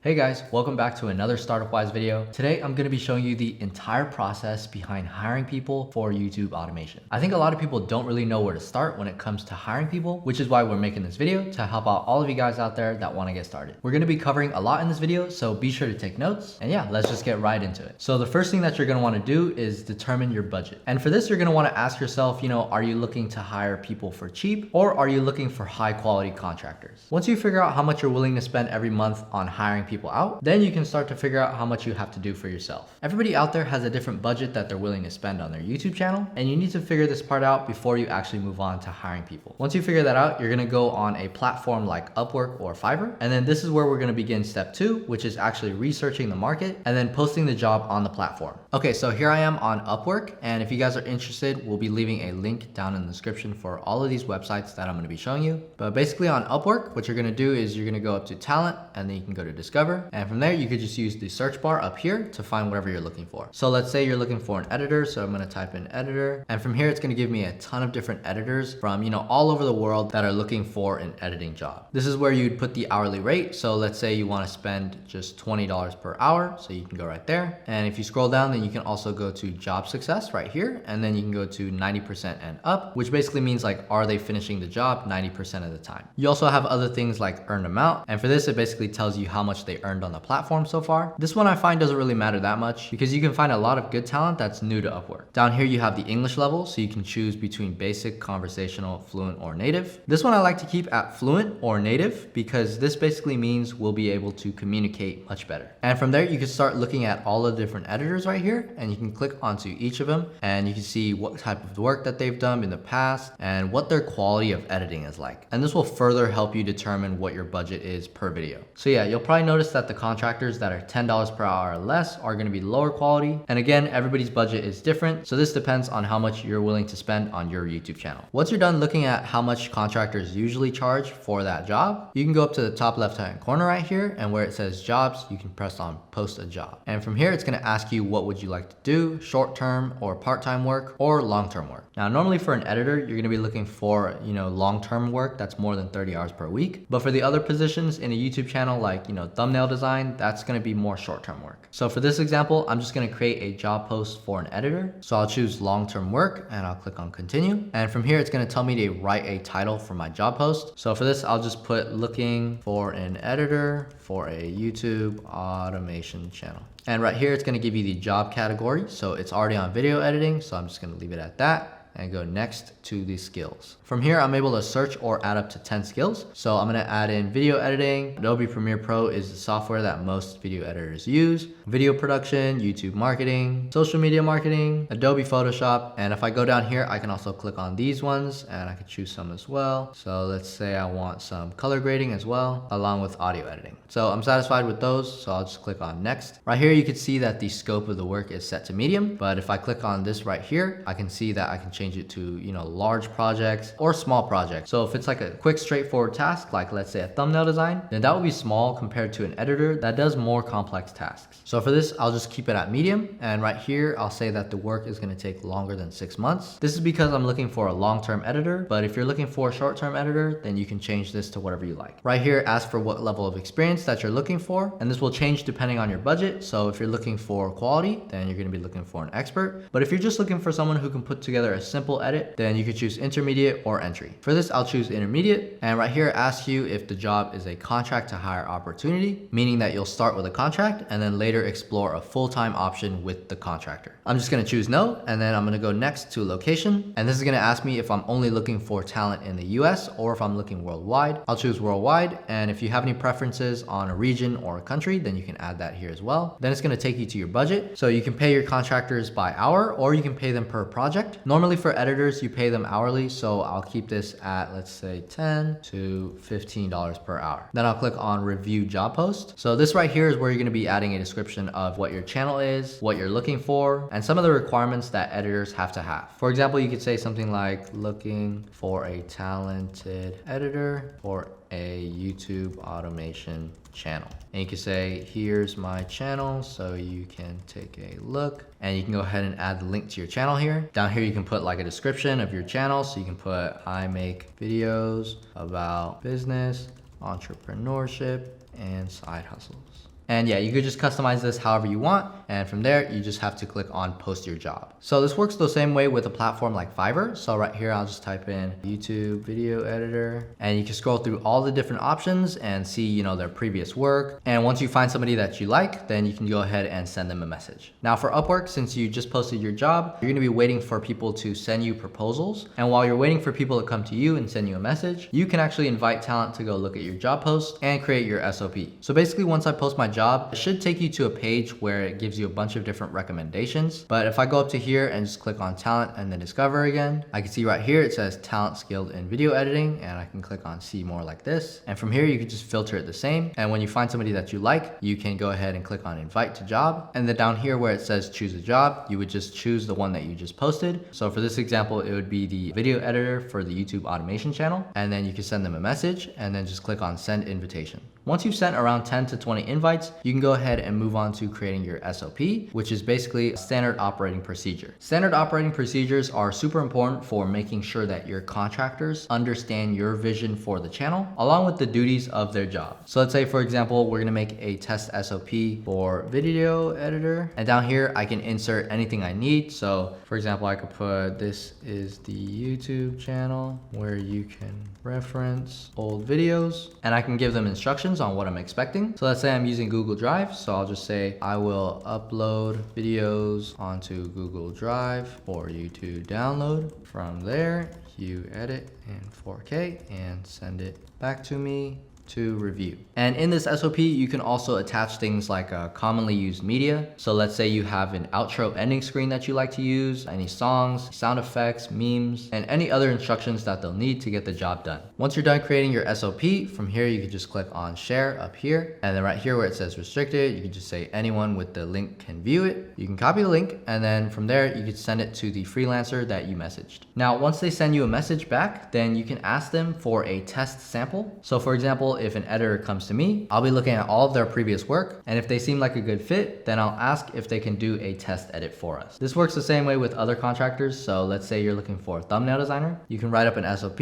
Hey guys, welcome back to another Startup Wise video. Today, I'm gonna be showing you the entire process behind hiring people for YouTube automation. I think a lot of people don't really know where to start when it comes to hiring people, which is why we're making this video to help out all of you guys out there that wanna get started. We're gonna be covering a lot in this video, so be sure to take notes. And yeah, let's just get right into it. So the first thing that you're gonna wanna do is determine your budget. And for this, you're gonna wanna ask yourself, are you looking to hire people for cheap or are you looking for high quality contractors? Once you figure out how much you're willing to spend every month on hiring people out, then you can start to figure out how much you have to do for yourself. Everybody out there has a different budget that they're willing to spend on their YouTube channel, and you need to figure this part out before you actually move on to hiring people. Once you figure that out, you're gonna go on a platform like Upwork or Fiverr, and then this is where we're gonna begin step 2, which is actually researching the market and then posting the job on the platform. Okay, so here I am on Upwork, and if you guys are interested, we'll be leaving a link down in the description for all of these websites that I'm gonna be showing you. But basically on Upwork, what you're gonna do is you're gonna go up to talent, and then you can go to discover, and from there you could just use the search bar up here to find whatever you're looking for. So let's say you're looking for an editor, so I'm gonna type in editor, and from here it's gonna give me a ton of different editors from all over the world that are looking for an editing job. This is where you'd put the hourly rate. So let's say you wanna spend just $20 per hour, so you can go right there. And if you scroll down, then you can also go to job success right here, and then you can go to 90% and up, which basically means are they finishing the job 90% of the time. You also have other things like earned amount, and for this it basically tells you how much they earned on the platform so far. This one I find doesn't really matter that much because you can find a lot of good talent that's new to Upwork. Down here you have the English level, so you can choose between basic, conversational, fluent, or native. This one I like to keep at fluent or native because this basically means we'll be able to communicate much better. And from there you can start looking at all the different editors right here, and you can click onto each of them and you can see what type of work that they've done in the past and what their quality of editing is like. And this will further help you determine what your budget is per video. So yeah, you'll probably notice that the contractors that are $10 per hour or less are going to be lower quality. And again, everybody's budget is different, so this depends on how much you're willing to spend on your YouTube channel. Once you're done looking at how much contractors usually charge for that job, you can go up to the top left hand corner right here, and where it says jobs, you can press on post a job. And from here, it's going to ask you what would you like to do, short-term or part-time work or long-term work. Now, normally for an editor, you're going to be looking for, long-term work that's more than 30 hours per week. But for the other positions in a YouTube channel, like, thumbnail design, that's going to be more short-term work. So for this example, I'm just going to create a job post for an editor. So I'll choose long-term work and I'll click on continue. And from here, it's going to tell me to write a title for my job post. So for this, I'll just put looking for an editor for a YouTube automation channel. And right here, it's going to give you the job category. So it's already on video editing. So I'm just going to leave it at that and go next to the skills. From here, I'm able to search or add up to 10 skills. So I'm gonna add in video editing. Adobe Premiere Pro is the software that most video editors use. Video production, YouTube marketing, social media marketing, Adobe Photoshop. And if I go down here, I can also click on these ones and I can choose some as well. So let's say I want some color grading as well, along with audio editing. So I'm satisfied with those, so I'll just click on next. Right here, you can see that the scope of the work is set to medium, but if I click on this right here, I can see that I can change it to, large projects or small projects. So if it's like a quick, straightforward task, like let's say a thumbnail design, then that would be small compared to an editor that does more complex tasks. So for this, I'll just keep it at medium. And right here, I'll say that the work is going to take longer than 6 months. This is because I'm looking for a long-term editor, but if you're looking for a short-term editor, then you can change this to whatever you like. Right here, ask for what level of experience that you're looking for, and this will change depending on your budget. So if you're looking for quality, then you're going to be looking for an expert. But if you're just looking for someone who can put together a simple edit, then you could choose intermediate or entry. For this, I'll choose intermediate. And right here, ask you if the job is a contract to hire opportunity, meaning that you'll start with a contract and then later explore a full-time option with the contractor. I'm just going to choose no, and then I'm going to go next to location. And this is going to ask me if I'm only looking for talent in the US or if I'm looking worldwide. I'll choose worldwide. And if you have any preferences on a region or a country, then you can add that here as well. Then it's going to take you to your budget. So you can pay your contractors by hour or you can pay them per project. Normally for editors, you pay them hourly. So I'll keep this at, let's say $10 to $15 per hour. Then I'll click on review job post. So this right here is where you're going to be adding a description of what your channel is, what you're looking for, and some of the requirements that editors have to have. For example, you could say something like looking for a talented editor for a YouTube automation channel. And you can say, here's my channel so you can take a look. And you can go ahead and add the link to your channel here. Down here, you can put like a description of your channel. So you can put, I make videos about business, entrepreneurship, and side hustles. And yeah, you could just customize this however you want. And from there, you just have to click on post your job. So this works the same way with a platform like Fiverr. So right here, I'll just type in YouTube video editor, and you can scroll through all the different options and see, you know, their previous work. And once you find somebody that you like, then you can go ahead and send them a message. Now for Upwork, since you just posted your job, you're gonna be waiting for people to send you proposals. And while you're waiting for people to come to you and send you a message, you can actually invite talent to go look at your job post and create your SOP. So basically, once I post my job, it should take you to a page where it gives you a bunch of different recommendations. But if I go up to here and just click on talent and then discover again, I can see right here it says talent skilled in video editing, and I can click on see more like this. And from here, you can just filter it the same. And when you find somebody that you like, you can go ahead and click on invite to job. And then down here where it says choose a job, you would just choose the one that you just posted. So for this example, it would be the video editor for the YouTube automation channel. And then you can send them a message and then just click on send invitation. Once you've sent around 10 to 20 invites, you can go ahead and move on to creating your SOP, which is basically a standard operating procedure. Standard operating procedures are super important for making sure that your contractors understand your vision for the channel, along with the duties of their job. So let's say, for example, we're gonna make a test SOP for video editor. And down here, I can insert anything I need. So for example, I could put, this is the YouTube channel where you can reference old videos, and I can give them instructions on what I'm expecting. So let's say I'm using Google Drive. So I'll just say, I will upload videos onto Google Drive for you to download. From there, you edit in 4K and send it back to me to review. And in this SOP, you can also attach things like commonly used media. So let's say you have an outro ending screen that you like to use, any songs, sound effects, memes, and any other instructions that they'll need to get the job done. Once you're done creating your SOP, from here, you can just click on share up here. And then right here where it says restricted, you can just say anyone with the link can view it. You can copy the link, and then from there, you can send it to the freelancer that you messaged. Now, once they send you a message back, then you can ask them for a test sample. So for example, if an editor comes to me, I'll be looking at all of their previous work, and if they seem like a good fit, then I'll ask if they can do a test edit for us. This works the same way with other contractors. So let's say you're looking for a thumbnail designer. You can write up an SOP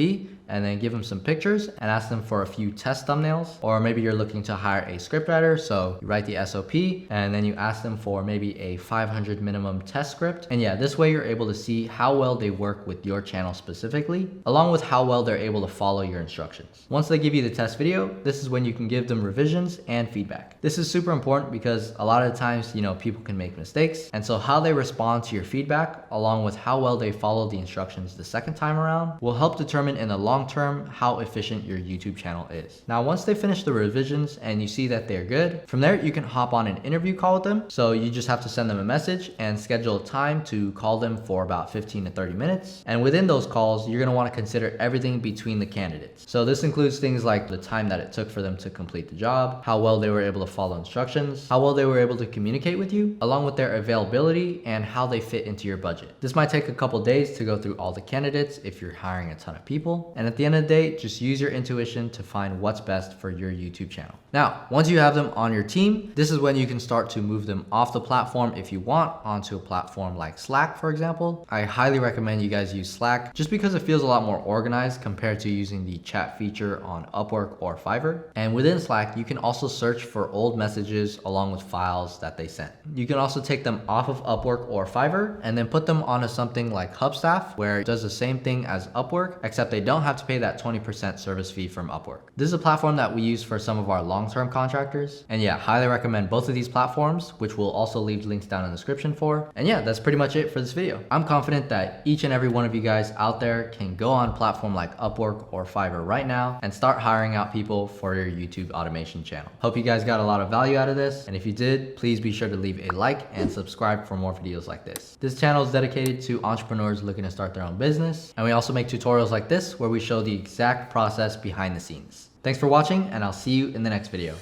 and then give them some pictures and ask them for a few test thumbnails. Or maybe you're looking to hire a scriptwriter, so you write the SOP and then you ask them for maybe a 500 minimum test script. And yeah, this way you're able to see how well they work with your channel specifically, along with how well they're able to follow your instructions. Once they give you the test video, this is when you can give them revisions and feedback. This is super important because a lot of the times, you know, people can make mistakes. And so how they respond to your feedback, along with how well they follow the instructions the second time around, will help determine in the long term how efficient your YouTube channel is. Now, once they finish the revisions and you see that they're good, from there you can hop on an interview call with them. So you just have to send them a message and schedule a time to call them for about 15 to 30 minutes. And within those calls, you're gonna wanna consider everything between the candidates. So this includes things like the time that it took for them to complete the job, how well they were able to follow instructions, how well they were able to communicate with you, along with their availability and how they fit into your budget. This might take a couple days to go through all the candidates if you're hiring a ton of people. And at the end of the day, just use your intuition to find what's best for your YouTube channel. Now, once you have them on your team, this is when you can start to move them off the platform if you want onto a platform like Slack, for example. I highly recommend you guys use Slack just because it feels a lot more organized compared to using the chat feature on Upwork or Fiverr. And within Slack, you can also search for old messages along with files that they sent. You can also take them off of Upwork or Fiverr and then put them onto something like Hubstaff, where it does the same thing as Upwork, except they don't have to pay that 20% service fee from Upwork. This is a platform that we use for some of our long-term contractors. And yeah, highly recommend both of these platforms, which we'll also leave links down in the description for. And yeah, that's pretty much it for this video. I'm confident that each and every one of you guys out there can go on a platform like Upwork or Fiverr right now and start hiring out people for your YouTube automation channel. Hope you guys got a lot of value out of this. And if you did, please be sure to leave a like and subscribe for more videos like this. This channel is dedicated to entrepreneurs looking to start their own business. And we also make tutorials like this where we show the exact process behind the scenes. Thanks for watching, and I'll see you in the next video.